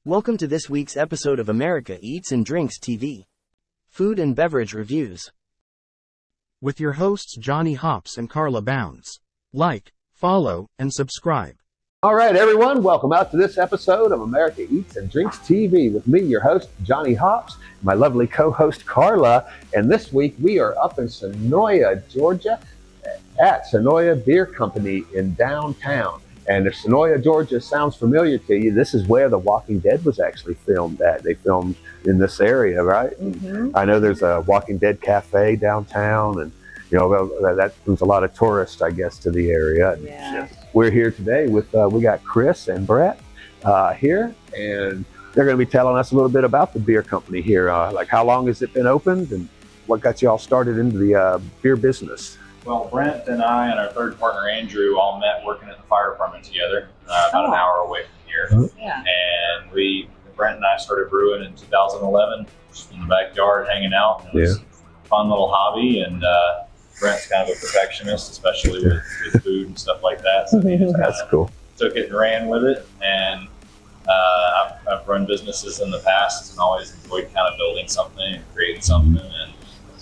Welcome to this week's episode of America Eats and Drinks TV. Food and beverage reviews. With your hosts Johnny Hops and Carla Bounds. Like, follow, and subscribe. All right, everyone, welcome out to this episode of America Eats and Drinks TV with me, your host, Johnny Hops, my lovely co-host, Carla. And this week, we are up in Senoia, Georgia, at Senoia Beer Company in downtown. And if Senoia, Georgia sounds familiar to you, this is where The Walking Dead was actually filmed at. They filmed in this area, right? Mm-hmm. I know there's a Walking Dead cafe downtown, and you know that brings a lot of tourists, I guess, to the area. Yeah. We're here today with we got Chris and Brett here, and they're going to be telling us a little bit about the beer company here. Like, how long has it been opened, and what got you all started into the beer business? Well, Brent and I and our third partner, Andrew, all met working at the fire department together, about an hour away from here. Yeah. And Brent and I started brewing in 2011, just in the backyard hanging out. And it was a fun little hobby, and Brent's kind of a perfectionist, especially with food and stuff like that. So he just That's cool. Took it and ran with it. And I've run businesses in the past and always enjoyed kind of building something and creating something. And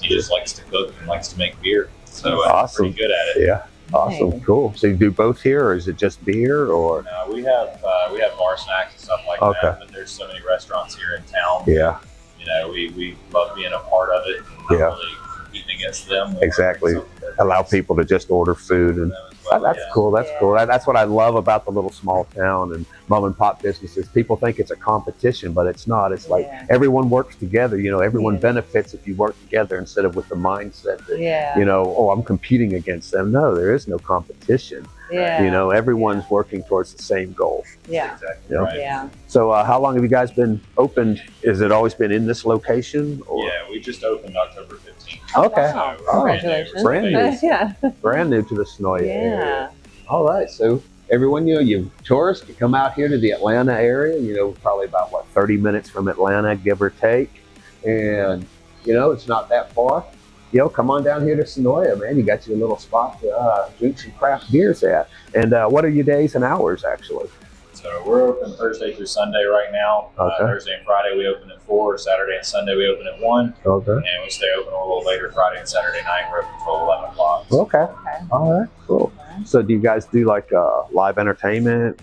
he just likes to cook and likes to make beer. So Awesome. Pretty good at it. Yeah. Awesome. Hey. Cool. So you do both here, or is it just beer, or? No, we have bar snacks and stuff like that, but there's so many restaurants here in town. Yeah. You know, we love being a part of it and not really competing against them. Exactly. Allow people to just order food, and that's cool. That's cool. That's what I love about the little small town and mom and pop businesses. People think it's a competition, but it's not. It's like everyone works together. You know, everyone benefits if you work together instead of with the mindset that, you know, oh, I'm competing against them. No, there is no competition. Yeah. You know, everyone's working towards the same goal. Yeah. Exactly. You know? Right. Yeah. So how long have you guys been opened? Has it always been in this location? Or? Yeah, we just opened October 15th. Okay. Wow. So Congratulations. Brand new. Yeah. Brand new to the Senoia Yeah. area. All right, so everyone, you tourists can come out here to the Atlanta area, you know, probably about 30 minutes from Atlanta, give or take. And, you know, it's not that far. You know, come on down here to Senoia, man. You got your little spot to drink some craft beers at. And what are your days and hours, actually? So we're open Thursday through Sunday right now. Okay. Thursday and Friday we open at 4. Saturday and Sunday we open at 1. Okay. And we stay open a little later Friday and Saturday night. We're open until 11 o'clock. Okay. All right, cool. So do you guys do like live entertainment,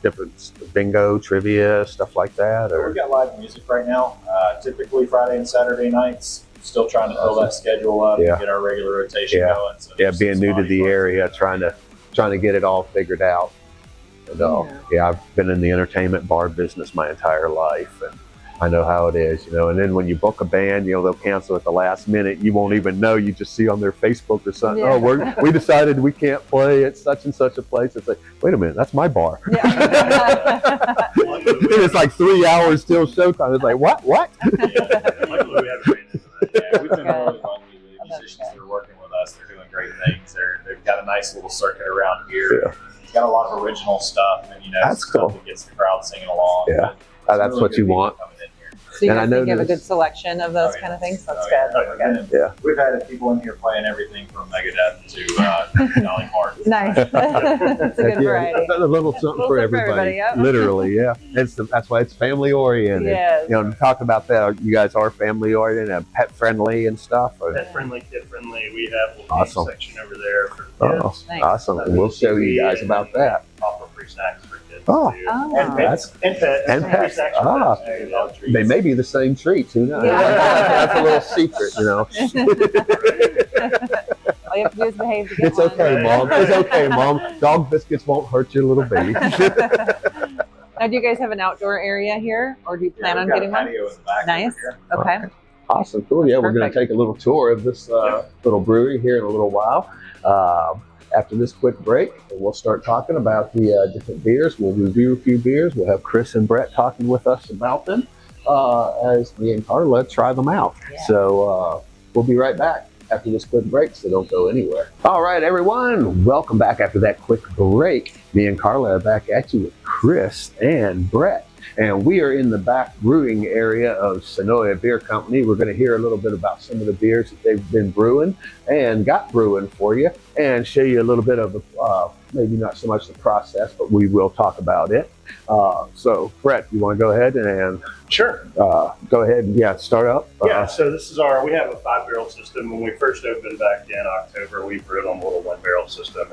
different bingo, trivia, stuff like that? Or? We've got live music right now. Typically Friday and Saturday nights. Still trying to fill that schedule up and get our regular rotation going. So being new to the area, trying to get it all figured out. And, I've been in the entertainment bar business my entire life, and I know how it is, you know. And then when you book a band, you know, they'll cancel at the last minute. You won't even know. You just see on their Facebook or something, oh, we decided we can't play at such and such a place. It's like, wait a minute, that's my bar. Yeah. It's like 3 hours till showtime. It's like, what? Luckily we haven't ran into that. We've been really lucky. The musicians that are working with us, they're doing great things. They've got a nice little circuit around here. Yeah. It's got a lot of original stuff, and you know, That's stuff cool. that gets the crowd singing along. Yeah. That's really what good you people want. coming in here. So you And I guys know think you have a this- good selection of those kind of things? That's good. Yeah. We've had people in here playing everything from Megadeth to Dolly Parton. Nice. That's a good variety. A little something for everybody. yep. Literally, yeah. That's why it's family oriented. Yes. You know, talk about that. You guys are family oriented and pet friendly and stuff. Or? Pet friendly, kid friendly. We have a little Awesome. section over there for Oh, kids. Nice. awesome. And we'll show you guys about that. Offer free snacks for kids. Oh. too. Oh. And pets. And pets. And Free pets. snacks for Ah. pets, too. Dog treats. They may be the same treats, who knows? Yeah. That's a little secret, you know. All you have to do is behave to get It's one. okay, Mom. It's okay, Mom. Dog biscuits won't hurt your little baby. Now, do you guys have an outdoor area here, or do you plan on we've got getting a one? patio in the back Nice. over here. Okay. Awesome, cool. Yeah, we're going to Perfect. take a little tour of this little brewery here in a little while. After this quick break, and we'll start talking about the different beers. We'll review a few beers. We'll have Chris and Brett talking with us about them as me and Carla try them out. Yeah. So we'll be right back after this quick break, so don't go anywhere. All right, everyone, welcome back after that quick break. Me and Carla are back at you with Chris and Brett. And we are in the back brewing area of Senoia Beer Company. We're going to hear a little bit about some of the beers that they've been brewing and got brewing for you, and show you a little bit of maybe not so much the process, but we will talk about it. So Brett, you want to go ahead and Sure. go ahead and start up? Yeah, so this is we have a 5-barrel system. When we first opened back in October, we brewed on a little 1-barrel system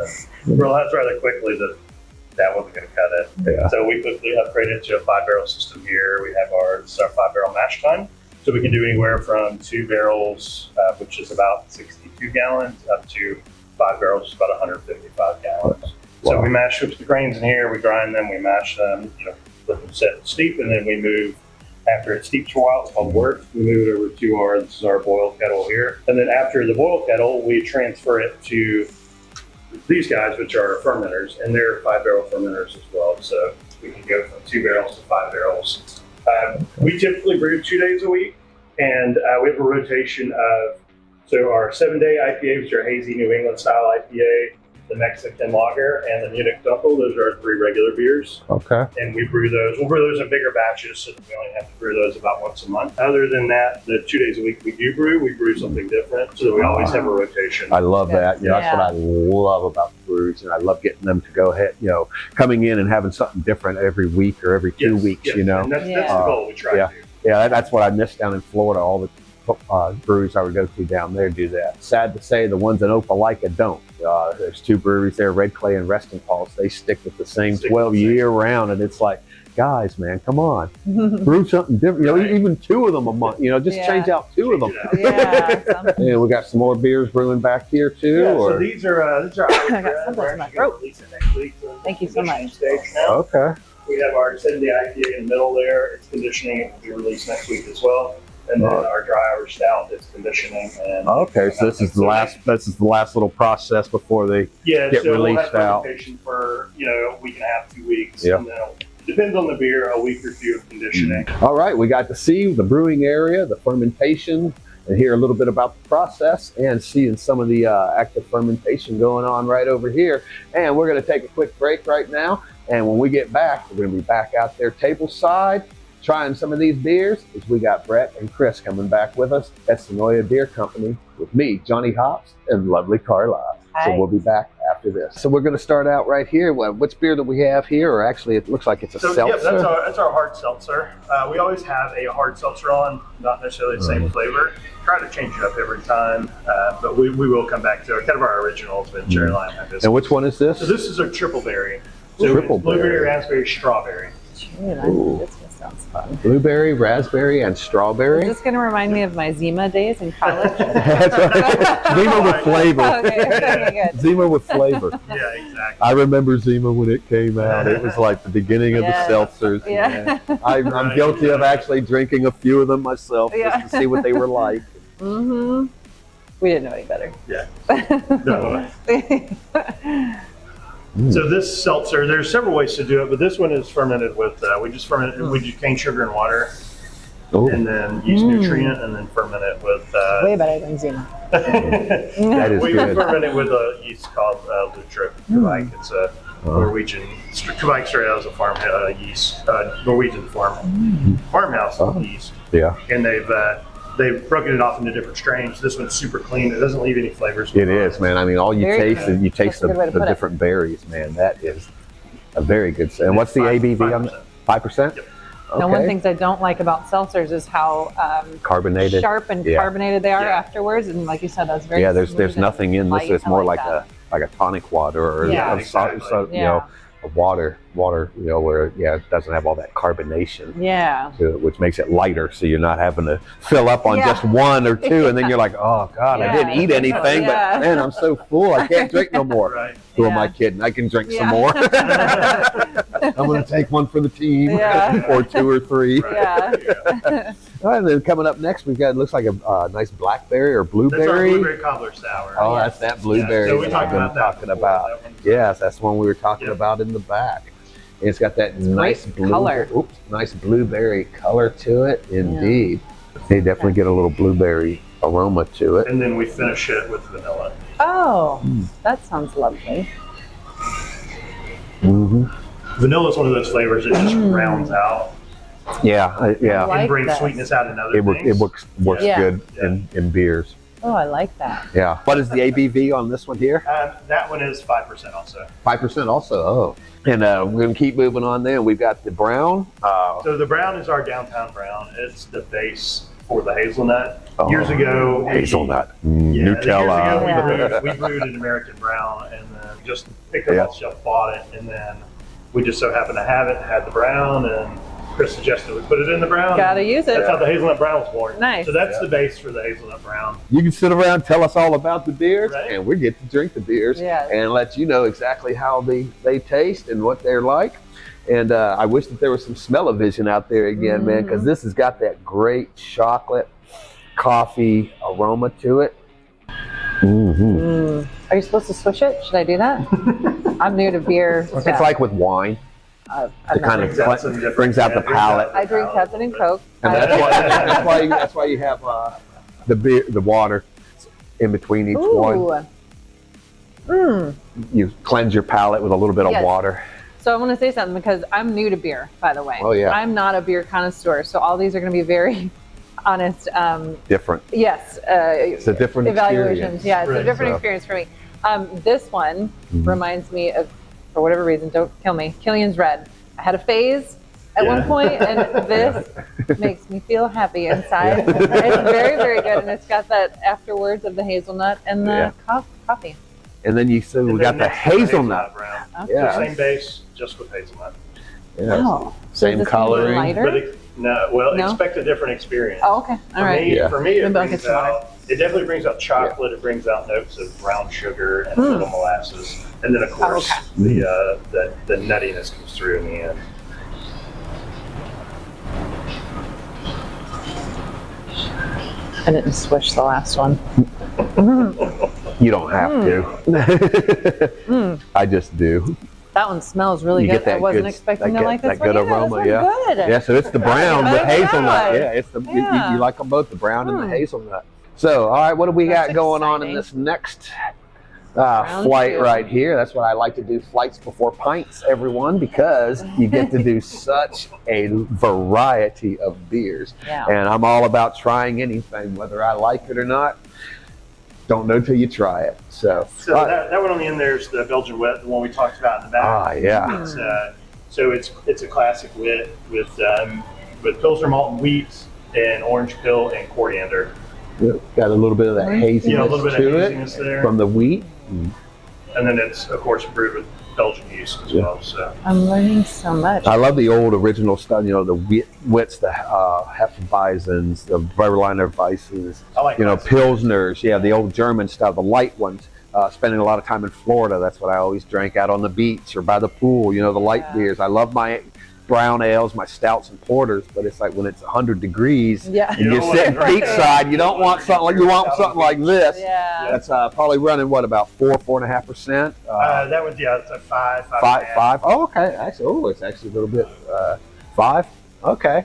and realized rather quickly that wasn't going to cut it. Yeah. So we quickly upgraded to a 5-barrel system here. We have our 5-barrel mash time. So we can do anywhere from 2 barrels, which is about 62 gallons, up to 5 barrels, which is about 155 gallons. So we mash the grains in here, we grind them, we mash them, let them set and steep, and then we move, after it steeps for a while, it's called wort, we move it over to this is our boil kettle here. And then after the boil kettle, we transfer it to these guys, which are fermenters, and they're 5-barrel fermenters as well. So we can go from 2 barrels to 5 barrels. We typically brew 2 days a week, and we have a rotation of, so our 7-day IPA, which are hazy New England style IPA, the Mexican lager, and the Munich Dunkel. Those are our 3 regular beers. Okay. And we brew those. We'll brew those in bigger batches, so that we only have to brew those about once a month. Other than that, the 2 days a week we brew something different, so that we always have a rotation. I love that. That's what I love about the brews, and I love getting them to go ahead, coming in and having something different every week or every 2 weeks, And that's the goal we try to do. Yeah, that's what I miss down in Florida. All the breweries I would go to down there do that. Sad to say, the ones in Opelika don't. There's 2 breweries there, Red Clay and Resting Falls. They stick with the same 12 year round, and it's like, guys, man, come on, brew something different. Even 2 of them a month. Just change out 2 of them. And we got some more beers brewing back here too. Yeah, so these are I got something in my throat. Thank you so much. Okay. We have our 7-day IPA in the middle there. It's conditioning. It will be released next week as well. And then our dry Irish stout is conditioning. And okay, so this is the last. This is the last little process before they get released we'll have out. fermentation for a week and a half, 2 weeks. Yeah. And then depends on the beer, a week or 2 of conditioning. All right, we got to see the brewing area, the fermentation, and hear a little bit about the process, and seeing some of the active fermentation going on right over here. And we're going to take a quick break right now. And when we get back, we're going to be back out there table side, trying some of these beers, as we got Brett and Chris coming back with us at Senoia Beer Company with me, Johnny Hops, and lovely Carla. Hi. So we'll be back after this. So we're going to start out right here. Which beer that we have here, or actually it looks like it's a seltzer? Yeah, that's our hard seltzer. We always have a hard seltzer on, not necessarily the same flavor. Try to change it up every time, but we will come back to it. Kind of our originals with cherry lime hibiscus. And which one is this? So this is a triple berry. So Triple blueberry, berry. raspberry, strawberry. This sounds fun. Blueberry, raspberry, and strawberry. Is this going to remind me of my Zima days in college? That's right. Zima with flavor. Okay, good. Zima with flavor. Yeah, exactly. I remember Zima when it came out. It was like the beginning of the seltzers. Yeah. I'm guilty of actually drinking a few of them myself just to see what they were like. Mm-hmm. We didn't know any better. Yeah. No. So this seltzer, there's several ways to do it, but this one is fermented with, we just cane sugar and water, and then yeast nutrient, and then ferment it with... Way better than Zima. That is we good. ferment it with a yeast called Lutra Kvike. It's a Norwegian, Kvike started out as a farm yeast, Norwegian farmhouse yeast. Yeah. And they've broken it off into different strains. This one's super clean. It doesn't leave any flavors. It is, man. I mean, all you Very taste good. is you taste That's a good way to the put it. different berries, man. That is a very good. And what's the ABV on that? 5%? Yep. Now, one of the things I don't like about seltzers is how Carbonated. sharp and carbonated they are afterwards. And like you said, that's very there's nothing in this. light. It's I more like like that. a tonic water or exactly. a water, where it doesn't have all that carbonation Yeah. to it, which makes it lighter, so you're not having to fill up on just 1 or 2, and then you're like, oh God, I didn't eat anything, but man, I'm so full, I can't drink no more. Right. Who am I kidding? I can drink some more. I'm going to take one for the team, or 2 or 3. Yeah. All right, and then coming up next, we've got, it looks like a nice blackberry or blueberry. That's our blueberry cobbler sour. Oh, that's that blueberry so we that I've been talked about talking that about. before. That one's- Yes, that's the one we were talking about in the back. And it's got that nice color. nice blueberry color to it, indeed. They definitely get a little blueberry aroma to it. And then we finish it with vanilla. Oh, that sounds lovely. Mm-hmm. Vanilla is one of those flavors that just rounds out Yeah, I like and brings that. sweetness out in other It things. works Yeah. good in beers. Oh, I like that. Yeah. What is the ABV on this one here? That one is 5% also. 5% also. Oh. And we're going to keep moving on there. We've got the brown. So the brown is our downtown brown. It's the base for the hazelnut. Oh, Years ago, hazelnut. Nutella. Nutella. Years ago, we brewed an American brown and then just picked it up off the shelf, bought it, and then we just so happened to have it, had the brown, and Chris suggested we put it in the brown. Gotta use it. That's how the hazelnut brown was born. Nice. So that's the base for the hazelnut brown. You can sit around, tell us all about the beers, Right. and we get to drink the beers and let you know exactly how they taste and what they're like. And I wish that there was some smell-o-vision out there again, man, because this has got that great chocolate coffee aroma to it. Are you supposed to swish it? Should I do that? I'm new to beer. It's like with wine. It kind of brings out the palate. I drink Pepsi and Coke. And that's why you have the water in between each one. You cleanse your palate with a little bit of water. So I want to say something because I'm new to beer, by the way. Oh, yeah. I'm not a beer connoisseur, so all these are going to be very honest. Different. Yes. It's a different evaluations. experience. Yeah, it's a different experience for me. This one reminds me of, for whatever reason, don't kill me, Killian's Red. I had a phase at one point, and this makes me feel happy inside. It's very, very good, and it's got that afterwards of the hazelnut and the coffee. And then we got the hazelnut. Brown. Okay. Yeah. Same base, just with hazelnut. Yeah. Oh. Same Does this coloring. make it lighter? No, expect a different experience. Oh, okay. All right. For me, it Maybe I'll get brings some out, it definitely brings out chocolate. It brings out notes of brown sugar and a little molasses. And then, of course, the nuttiness comes through in the end. I didn't swish the last one. You don't have to. I just do. That one smells really You good. get that I wasn't good- expecting that to like this that one. good either. aroma, This one's good. Yeah, so it's the brown with Better hazelnut. than Yeah, it's the Yeah. you like them both, the brown and the hazelnut. So, all right, what do we That's got going on in exciting. this next Round flight two. right here? That's what I like to do, flights before pints, everyone, because you get to do such a variety of beers. Yeah. And I'm all about trying anything, whether I like it or not. Don't know till you try it. So that one on the end there's the Belgian wit, the one we talked about in the back. Yeah. It's, so it's a classic wit with Pilsner malt and wheat and orange peel and coriander. Got a little bit of that haziness Yeah, a little bit of to haziness there. from the wheat. And then it's of course brewed with Belgian yeast as well. So I'm learning so much. I love the old original stuff. You know, the wits, the Hefeweizens, the Berliner Weisses. I like you know, those. Pilsners. Yeah, the old German stuff, the light ones. Spending a lot of time in Florida, that's what I always drank out on the beach or by the pool. You know, the light beers. I love my brown ales, my stouts and porters, but it's like when it's 100 degrees and you're sitting beachside, you don't want something like something like this. Yeah. That's probably running what, about 4.5%. that was it's a five and a half. Five. Oh, okay. Actually, it's actually a little bit 5. Okay.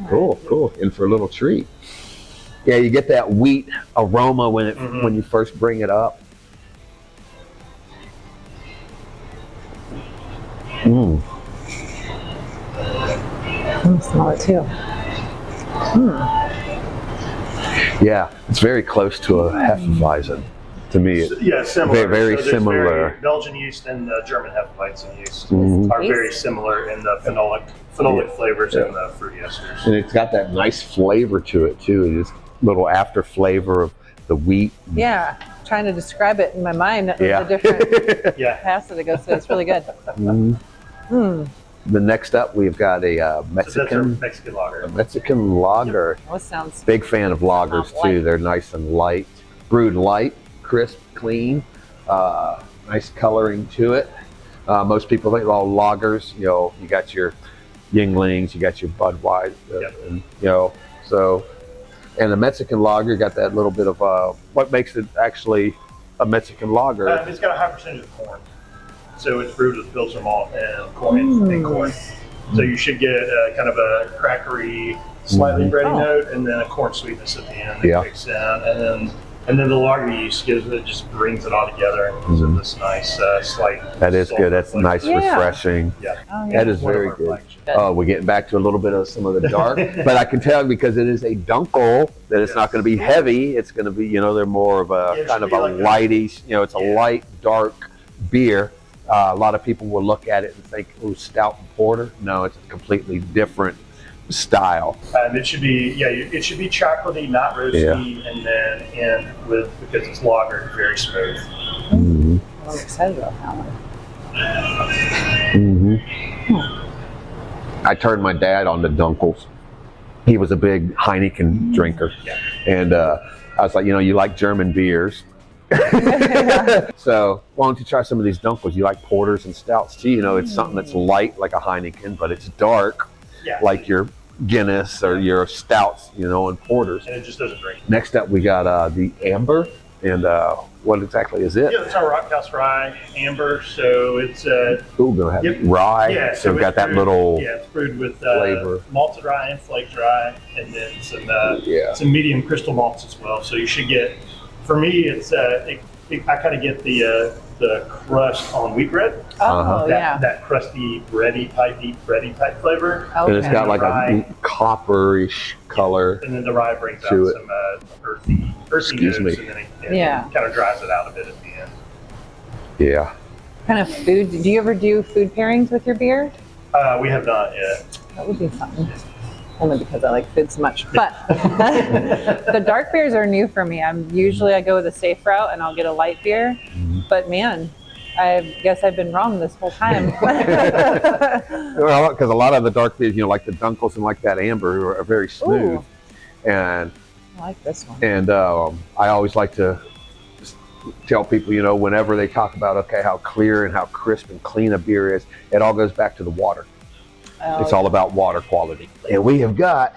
Cool. In for a little treat. Yeah, you get that wheat aroma when you first bring it up. I can smell it too. Yeah, it's very close to a Hefeweizen to me. Yeah, similar. Very there's similar. Belgian yeast and the German Hefeweizen yeast Mhm. are very similar in the phenolic flavors and the fruity esters. And it's got that nice flavor to it too. This little after flavor of the wheat. Yeah. Trying to describe it in my mind. Yeah. The different Yeah. paths that it goes to. It's really good. The next up, we've got a So that's our Mexican Mexican lager. That sounds Big fan of lagers Not too. light. They're nice and light, brewed light, crisp, clean, nice coloring to it. Most people think, well, lagers, you know, you got your Yinglings, you got your Budweiser, and, you know, so, and the Mexican lager got that little bit of what makes it actually a Mexican lager. It's got a high percentage of corn. So it's brewed with Pilsner malt and corn. So you should get kind of a crackery, slightly bready note, and then a corn sweetness at the end that kicks in. And then And then the lager yeast just brings it all together and gives it this nice slight. That is good. That's flavor. nice, refreshing. Yeah. Oh, yeah. That is One of very our good. flagships. Oh, we're getting back to a little bit of some of the dark, but I can tell because it is a dunkel that it's not going to be heavy. It's going to be, they're more of a kind of a like lighty, it's a light, dark beer. A lot of people will look at it and think, oh, stout and porter. No, it's a completely different style. It should be, it should be chocolatey, not roasty, and then because it's lager, very smooth. Mm-hmm. I'm excited about that one. I turned my dad on to dunkels. He was a big Heineken drinker, and I was like, you like German beers. So why don't you try some of these dunkels? You like porters and stouts too. It's something that's light like a Heineken, but it's dark like your Guinness or your stouts, and porters. And it just doesn't drink. Next up, we got the amber, and what exactly is it? Yeah, it's our Rockhouse Rye Amber. So it's gonna have rye. Yeah, so we've got that little it's brewed with flavor, malted rye and flaked rye, and then some medium crystal malts as well. So you should get. For me, it's I kind of get the crust on wheat bread. Oh, That crusty bready type, deep bready type flavor. Okay. and it's got like a copperish color. And then the rye brings out to some earthy Excuse notes, me. and then it kind of dries it out a bit at the end. Yeah. What kind of food? Do you ever do food pairings with your beer? We have not yet. That would be something. Only because I like food so much. But the dark beers are new for me. I go with a safe route and I'll get a light beer. But man, I guess I've been wrong this whole time. Well, because a lot of the dark beers, like the dunkels and like that amber, are very smooth. Ooh. And I like this one. And I always like to tell people, whenever they talk about, how clear and how crisp and clean a beer is, it all goes back to the water. It's all about water quality. And we have got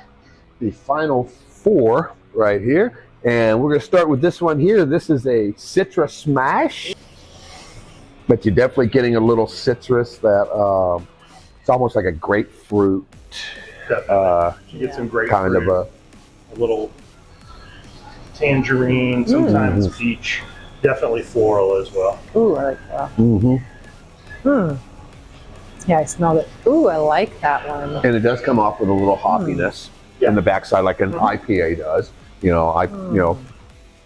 the final 4 right here. And we're going to start with this one here. This is a Citra Smash. But you're definitely getting a little citrus that it's almost like a grapefruit. You get some grapefruit, kind of a little tangerine, sometimes peach, definitely floral as well. Ooh, I like that. Mm-hmm. Yeah, I smelled it. Ooh, I like that one. And it does come off with a little hoppiness in the backside, like an IPA does. You're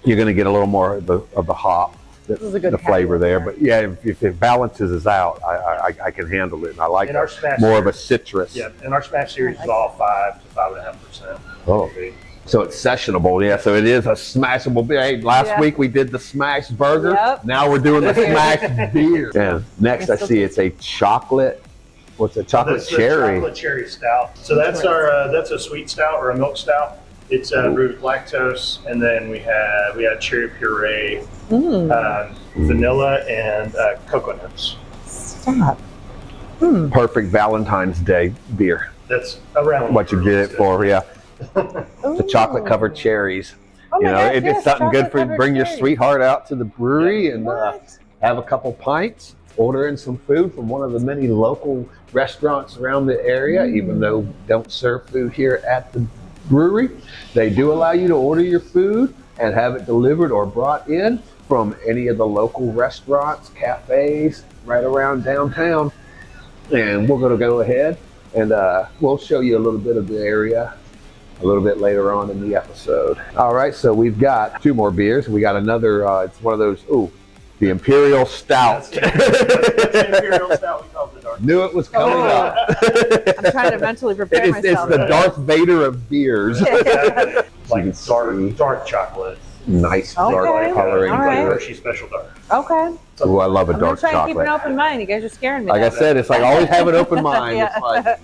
going to get a little more of the hop, the flavor there. But if it balances us out, I can handle it, and I like more of a citrus. Yeah, and our Smash series is all 5 to 5.5%. Oh. So it's sessionable, so it is a smashable beer. Hey, last week we did the smash burger. Yep. Now we're doing the smash beer. And next I see it's a chocolate. What's a chocolate cherry? Chocolate cherry stout. So that's that's a sweet stout or a milk stout. It's brewed with lactose, and then we had cherry puree, vanilla, and coconuts. Stop. Perfect Valentine's Day beer. That's around what you get it for, The chocolate covered cherries. Oh my gosh, it's something good for bring your sweetheart out to the brewery and have a couple pints, order in some food from one of the many local restaurants around the area. Even though don't serve food here at the brewery, they do allow you to order your food and have it delivered or brought in from any of the local restaurants, cafes right around downtown. And we're going to go ahead and we'll show you a little bit of the area a little bit later on in the episode. All right, so we've got 2 more beers. We got another, it's one of those, the Imperial Stout. That's the Imperial Stout we call the dark. Knew it was coming up. I'm trying to mentally prepare myself. It's the Darth Vader of beers. Like dark chocolate. Nice dark coloring. All right. Hershey Special Dark. Okay. Oh, I love a I'm dark try and keep chocolate. an open mind. You guys are scaring me. Like I said, it's like always have an open mind. It's like,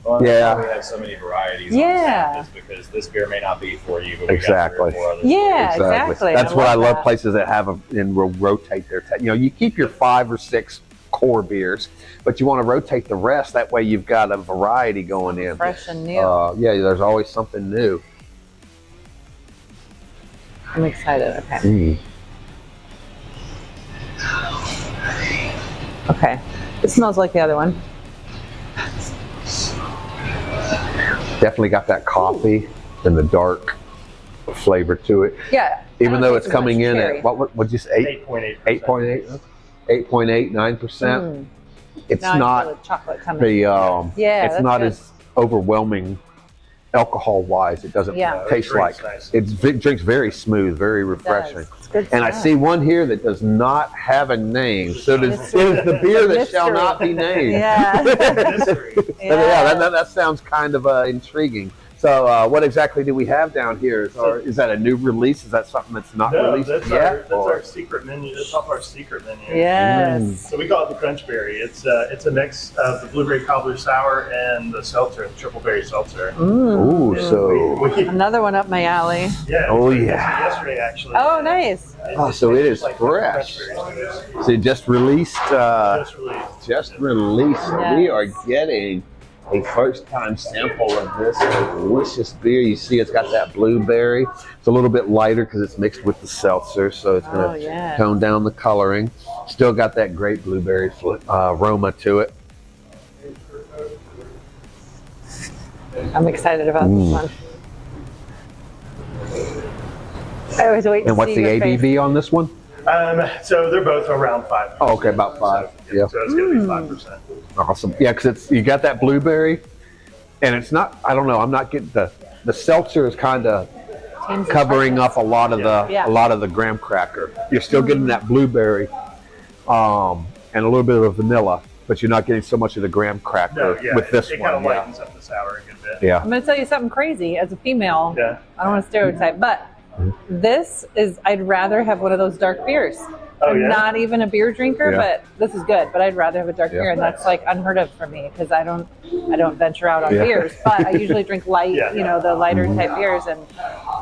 Well, that's why we have so many varieties on tap, is because this beer may not be for you, but we got 3 or 4 others. Exactly. That's what I love places that have and will rotate their you keep your 5 or 6 core beers, but you want to rotate the rest. That way you've got a variety going in. Fresh and new. There's always something new. I'm excited. Okay. Okay. It smells like the other one. Definitely got that coffee and the dark flavor to it. Yeah. Even though it's as coming much in cherry. at, what'd you say? 8.8. 8.8? 8.8, 9%. It's Now I not feel the chocolate coming. the, Yeah, it's that's not good. as overwhelming alcohol-wise. It doesn't Yeah. taste Drinks like, nice. it drinks very smooth, very refreshing. It's good And I stuff. see one here that does not have a name. So it is the beer that shall Mystery. not be named. Yeah. Mystery. Yeah, that sounds kind of intriguing. So what exactly do we have down here? Is that a new release? Is that something that's not No, released that's yet? our secret menu. That's off our secret menu. Yes. So we call it the Crunch Berry. It's a mix of the blueberry cobbler sour and the seltzer, the triple berry seltzer. Ooh, so Another one up my alley. Yeah. Oh, we yeah. tested yesterday actually. Oh, nice. Oh, so it is Like fresh. Crunch berries to it. so just released. Just released. Yes. We are getting a first-time sample of this delicious beer. You see, it's got that blueberry. It's a little bit lighter because it's mixed with the seltzer, so it's going to tone down the coloring. Still got that great blueberry aroma to it. I'm excited about this one. I always wait to And what's see the your face. ABV on this one? So they're both around 5%. Oh, okay, about 5. Yeah. So it's going to be 5%. Awesome. Yeah, because you got that blueberry, and it's not. I don't know. I'm not getting the seltzer is kind of Teams covering of up a lot of the graham cracker. You're still getting that blueberry, and a little bit of vanilla, but you're not getting so much of the graham cracker with this it one. kind of lightens up the sour a good bit. Yeah. I'm going to tell you something crazy. As a female, Yeah. I don't want to stereotype, but this is, I'd rather have one of those dark beers. Oh, I'm yeah? not even a beer drinker, Yeah. but this is good. But I'd rather have a dark Yeah. beer, and that's like unheard of for me because I don't venture out on Yeah. beers. But I usually drink light, Yeah. the lighter type beers, and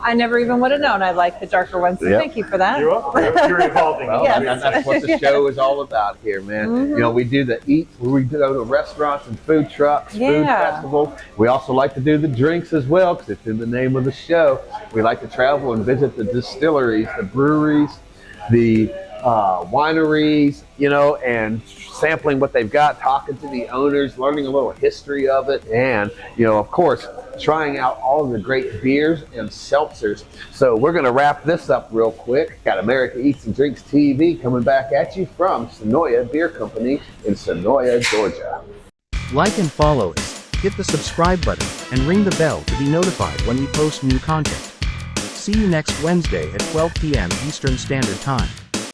I never even would have known I like the darker ones. So Yep. thank you for that. You're welcome. You're evolving. Well, Yes. that's what the show is all about here, man. You know, we do the eats, we go to restaurants and food trucks, food Yeah. festivals. We also like to do the drinks as well, because it's in the name of the show. We like to travel and visit the distilleries, the breweries, the wineries, and sampling what they've got, talking to the owners, learning a little history of it, and, of course, trying out all of the great beers and seltzers. So we're going to wrap this up real quick. Got America Eats and Drinks TV coming back at you from Senoia Beer Company in Senoia, Georgia. Like and follow us, hit the subscribe button, and ring the bell to be notified when we post new content. See you next Wednesday at 12 p.m. Eastern Standard Time.